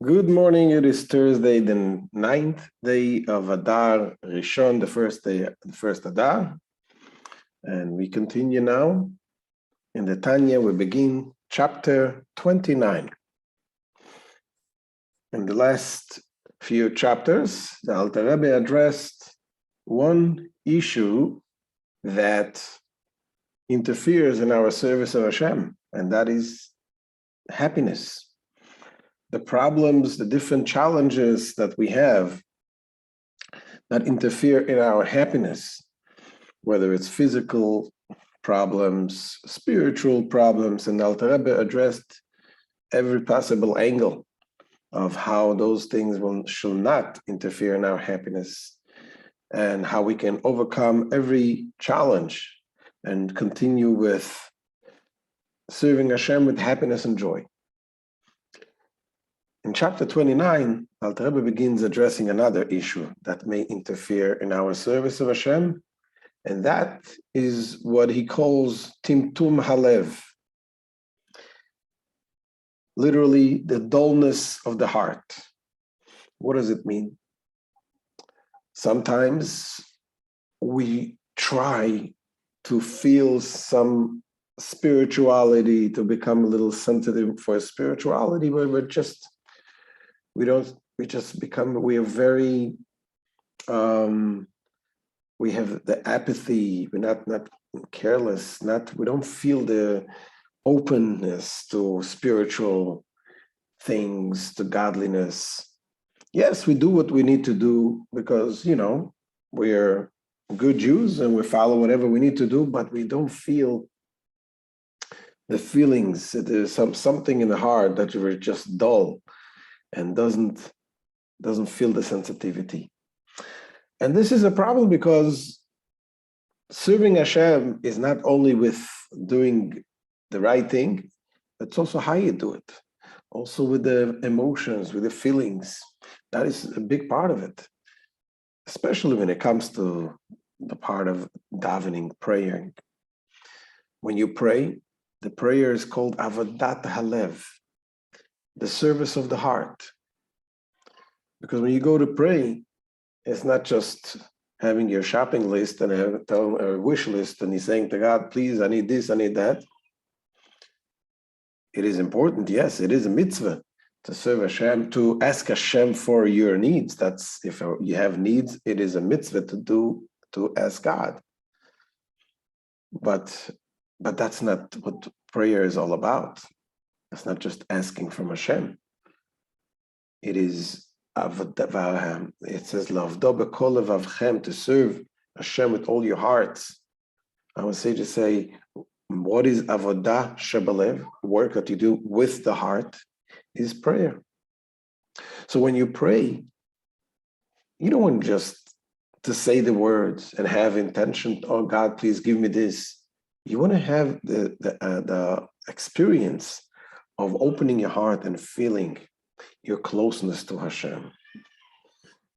Good morning. It is Thursday, the 9th day of Adar Rishon, the first Adar. And we continue now. In the Tanya, we begin chapter 29. In the last few chapters, the Alter Rebbe addressed one issue that interferes in our service of Hashem, and that is happiness. The problems, the different challenges that we have that interfere in our happiness, whether it's physical problems, spiritual problems, and Alter Rebbe addressed every possible angle of how those things should not interfere in our happiness and how we can overcome every challenge and continue with serving Hashem with happiness and joy. In chapter 29, Alter Rebbe begins addressing another issue that may interfere in our service of Hashem, and that is what he calls timtum halev, literally the dullness of the heart. What does it mean? Sometimes we try to feel some spirituality, to become a little sensitive for spirituality, but we are very, we have the apathy, we're not careless, we don't feel the openness to spiritual things, to godliness. Yes, we do what we need to do because, we're good Jews and we follow whatever we need to do, but we don't feel the feelings. There's something in the heart that we're just dull and doesn't feel the sensitivity. And this is a problem because serving Hashem is not only with doing the right thing, it's also how you do it. Also with the emotions, with the feelings. That is a big part of it. Especially when it comes to the part of davening, praying. When you pray, the prayer is called avodat halev, the service of the heart. Because when you go to pray, it's not just having your shopping list and a wish list and you're saying to God, please, I need this, I need that. It is important, yes, it is a mitzvah to serve Hashem, to ask Hashem for your needs. That's, if you have needs, it is a mitzvah to ask God. But that's not what prayer is all about. It's not just asking from Hashem. It is, it says, to serve Hashem with all your hearts. I would say to say, what is avodah shebalev, work that you do with the heart, is prayer. So when you pray, you don't want just to say the words and have intention, oh God, please give me this. You want to have the experience of opening your heart and feeling your closeness to Hashem.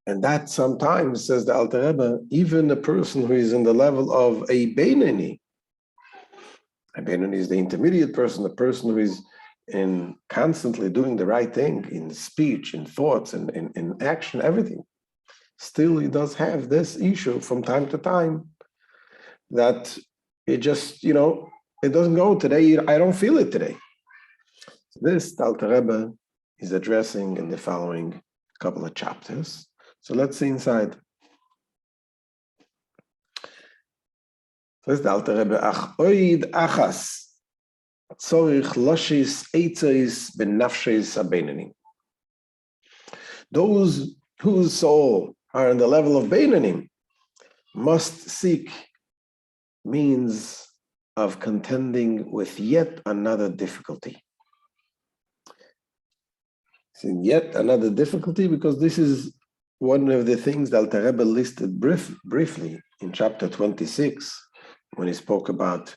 And that sometimes, says the Alter Rebbe, even a person who is in the level of a Beinoni is the intermediate person, the person who is in constantly doing the right thing in speech, in thoughts, and in action, everything. Still, he does have this issue from time to time that it just, it doesn't go today. I don't feel it today. This, the Alter Rebbe is addressing in the following couple of chapters. So let's see inside. Says the Alter Rebbe, Ach oid achas tzorich loshis eitzeis benafshes abeinani. Those whose soul are in the level of Beinanim must seek means of contending with yet another difficulty. Yet another difficulty, because this is one of the things that Alter Rebbe listed briefly in chapter 26, when he spoke about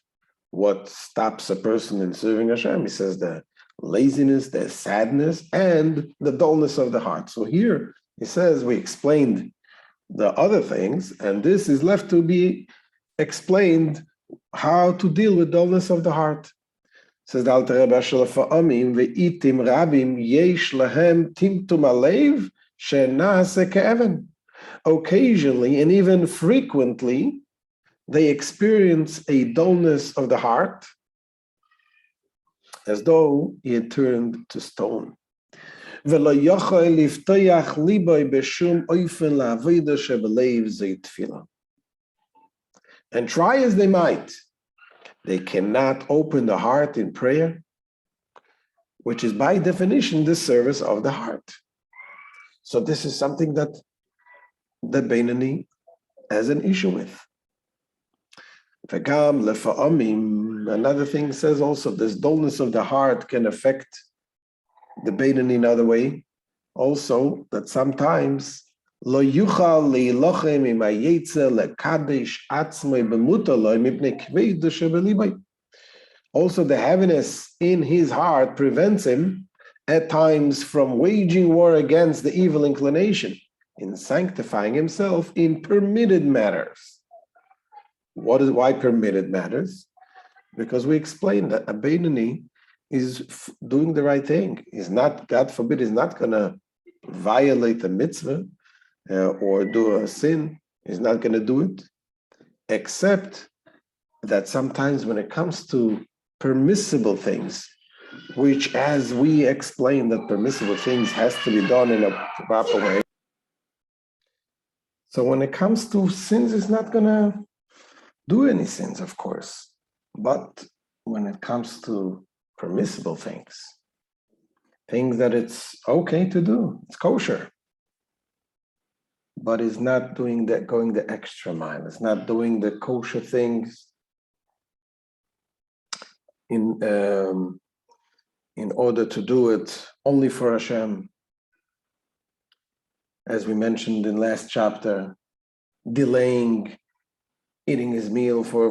what stops a person in serving Hashem. He says the laziness, the sadness, and the dullness of the heart. So here he says we explained the other things, and this is left to be explained how to deal with dullness of the heart. Says the Alter Rebbe Shel Fa'amim ve'itim rabim yesh lahem timtum alev she'nase ke'even. Occasionally and even frequently, they experience a dullness of the heart as though he had turned to stone. And try as they might, they cannot open the heart in prayer, which is by definition the service of the heart. So this is something that the Beinani has an issue with. Another thing says also, this dullness of the heart can affect the Beinani in another way. Also, that sometimes lo yuchal leilochem im hayetzer lekadesh atzmei b'mutaloi mipnei kveida shebelibay. Also, the heaviness in his heart prevents him at times from waging war against the evil inclination, in sanctifying himself in permitted matters. Why permitted matters? Because we explained that a Beinani is doing the right thing. He's not, God forbid, he's not going to violate a mitzvah or do a sin. He's not going to do it, except that sometimes when it comes to permissible things, which, as we explained, that permissible things has to be done in a proper way. So when it comes to sins, he's not going to do any sins, of course. But when it comes to permissible things that it's okay to do, it's kosher, but it's not doing that, going the extra mile. It's not doing the kosher things in order to do it only for Hashem. As we mentioned in last chapter, delaying eating his meal for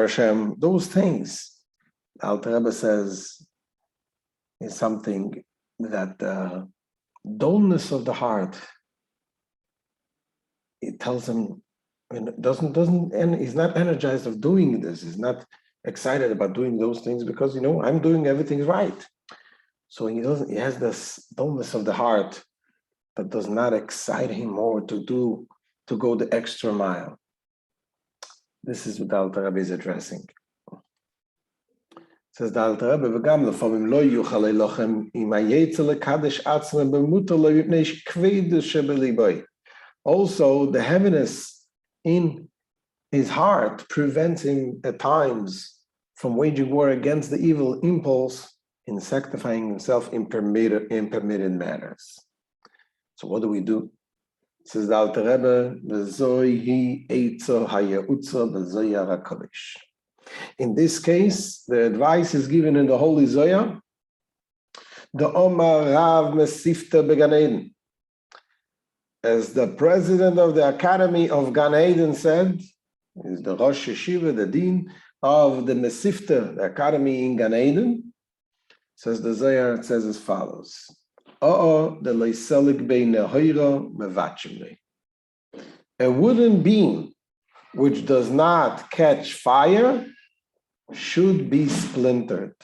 Hashem, those things, Alter Rebbe says, is something that dullness of the heart. It tells him, and he's not energized of doing this. He's not excited about doing those things because I'm doing everything right. So he has this dullness of the heart that does not excite him more to go the extra mile. This is what Alter Rebbe is addressing. Says the Alter Rebbe, "V'gam lefamim lo yuchal elochem im hayetzer lekadesh atzmei b'mutar lo yipnei kveida shebelibay." Also, the heaviness in his heart prevents him at times from waging war against the evil impulse in sanctifying himself in permitted matters. So what do we do? Says the Alter Rebbe, "V'zohi eitzo haya'utzo v'zohi harakodesh." In this case, the advice is given in the Holy Zohar, the Omar Rav Mesifta Began Eden. As the president of the Academy of Gan Eden said, is the Rosh Yeshiva, the Dean of the Mesifta, the Academy in Gan Eden, says the Zohar, it says as follows: a wooden beam which does not catch fire should be splintered.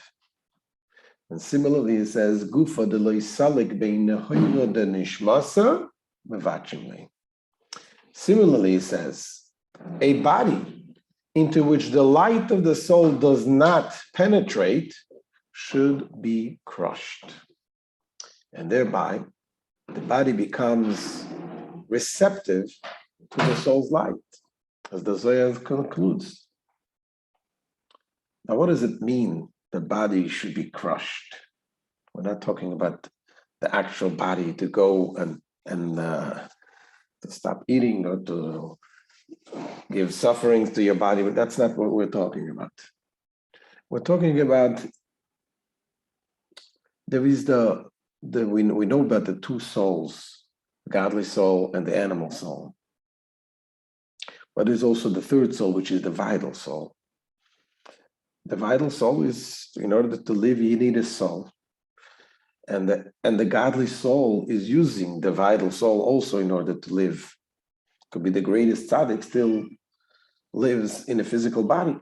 And similarly, it says, Gufa de loisalik bein nehoira de nishmasa mevachimle. Similarly, it says, a body into which the light of the soul does not penetrate should be crushed. And thereby, the body becomes receptive to the soul's light, as the Zohar concludes. Now, what does it mean the body should be crushed? We're not talking about the actual body to go and to stop eating or to give sufferings to your body, but that's not what we're talking about. We're talking about, there is we know about the two souls, the godly soul and the animal soul. But there's also the third soul, which is the vital soul. The vital soul is, in order to live, you need a soul. And the godly soul is using the vital soul also in order to live. Could be the greatest tzaddik still lives in a physical body.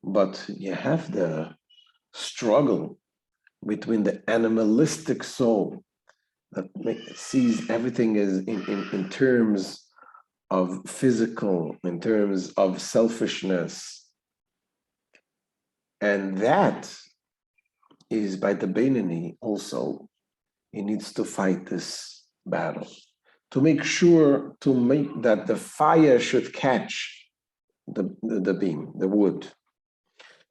but you have the struggle between the animalistic soul that sees everything as in terms of physical, in terms of selfishness. And that is by the Beinoni also. He needs to fight this battle to make sure that the fire should catch the beam, the wood.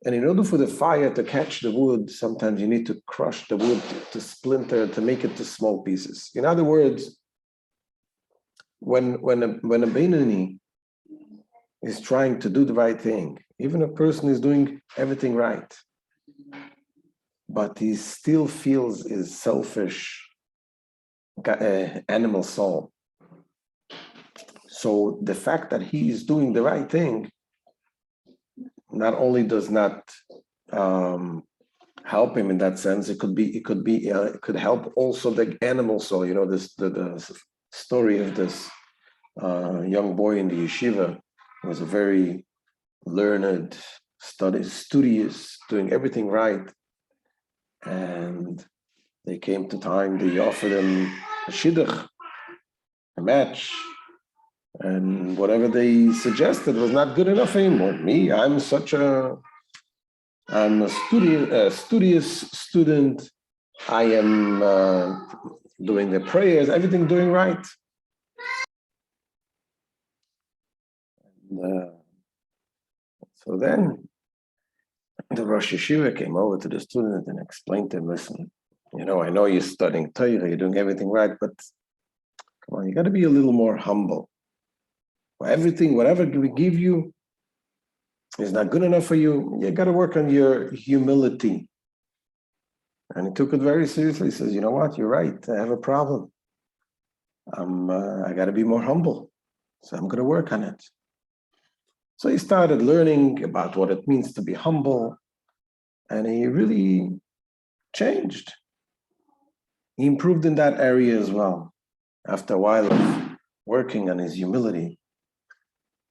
And in order for the fire to catch the wood, sometimes you need to crush the wood to splinter, to make it to small pieces. In other words, when a Beinoni is trying to do the right thing, even a person is doing everything right, but he still feels his selfish animal soul. So the fact that he is doing the right thing not only does not help him in that sense, it could help also the animal soul. You know, the story of this young boy in the yeshiva who was a very learned, studious, doing everything right, and they came to time. They offered him a shidduch, a match. And whatever they suggested was not good enough for him. Or me, I'm a studious student. I am doing the prayers, everything doing right. So then the Rosh Yeshiva came over to the student and explained to him, listen, you know, I know you're studying Torah, you're doing everything right, but come on, you got to be a little more humble. Everything, whatever we give you is not good enough for you. You got to work on your humility. And he took it very seriously. He says, you know what? You're right. I have a problem. I got to be more humble. So I'm going to work on it. So he started learning about what it means to be humble. And he really changed. He improved in that area as well. After a while of working on his humility,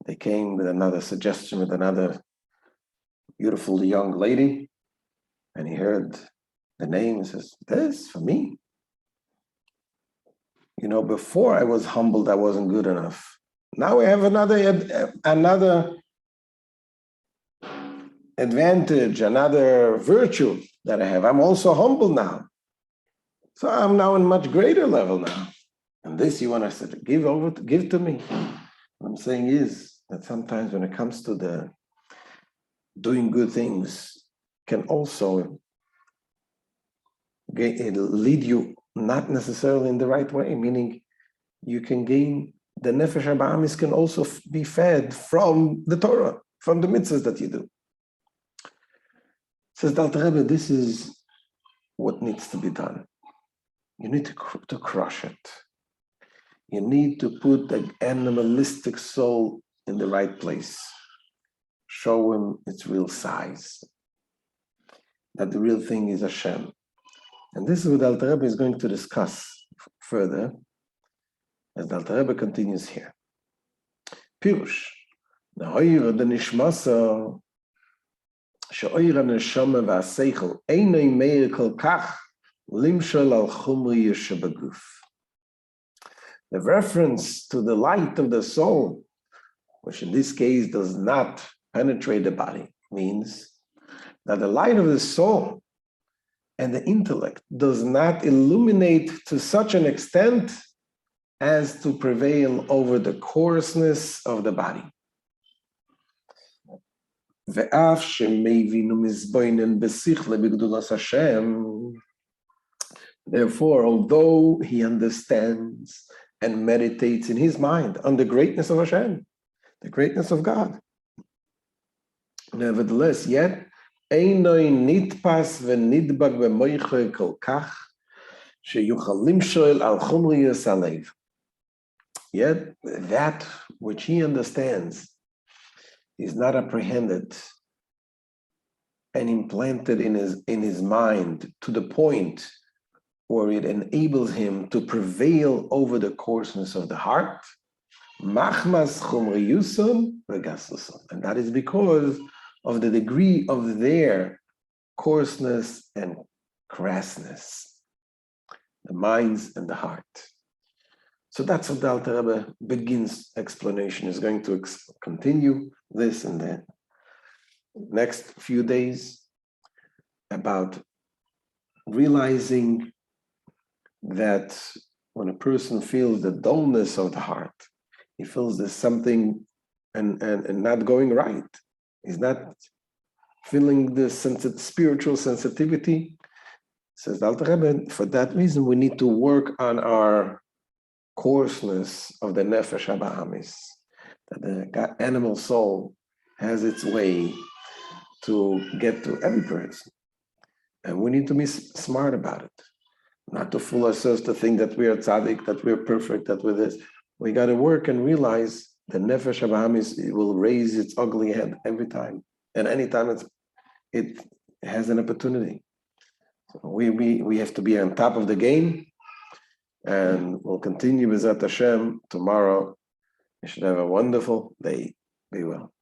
they came with another suggestion with another beautiful young lady, and he heard the name and says, this for me. You know, before I was humbled, I wasn't good enough. Now we have another advantage, another virtue that I have. I'm also humble now. So I'm now in much greater level now. And this you want to give to me. What I'm saying is that sometimes when it comes to the doing good things, can also lead you not necessarily in the right way, meaning you can gain, the Nefesh HaBa'amis can also be fed from the Torah, from the mitzvahs that you do. Says the Alter Rebbe, this is what needs to be done. You need to crush it. You need to put the animalistic soul in the right place. Show him its real size. That the real thing is Hashem. And this is what the Alter Rebbe is going to discuss further as the Alter Rebbe continues here. Pirush. Na'oira de nishmasa she'oira neshama v'aseichel einoi meir kol kach limshol al chumri yeshebaguf. The reference to the light of the soul, which in this case does not penetrate the body, means that the light of the soul and the intellect does not illuminate to such an extent as to prevail over the coarseness of the body. Therefore, although he understands and meditates in his mind on the greatness of Hashem, the greatness of God, nevertheless, yet, yet that which he understands is not apprehended and implanted in his mind to the point where it enables him to prevail over the coarseness of the heart. And that is because of the degree of their coarseness and crassness, the minds and the heart. So that's what the Alter Rebbe begins explanation. Is going to continue this in the next few days about realizing that when a person feels the dullness of the heart, he feels there's something and not going right. He's not feeling the spiritual sensitivity. Says the Alter Rebbe, for that reason, we need to work on our coarseness of the nefesh habahamis, that the animal soul has its way to get to every person. And we need to be smart about it, not to fool ourselves to think that we are tzaddik, that we're perfect, that we're this. We got to work and realize the nefesh habahamis will raise its ugly head every time. And anytime it has an opportunity. So we have to be on top of the game. And we'll continue with Zat Hashem tomorrow. You should have a wonderful day. Be well.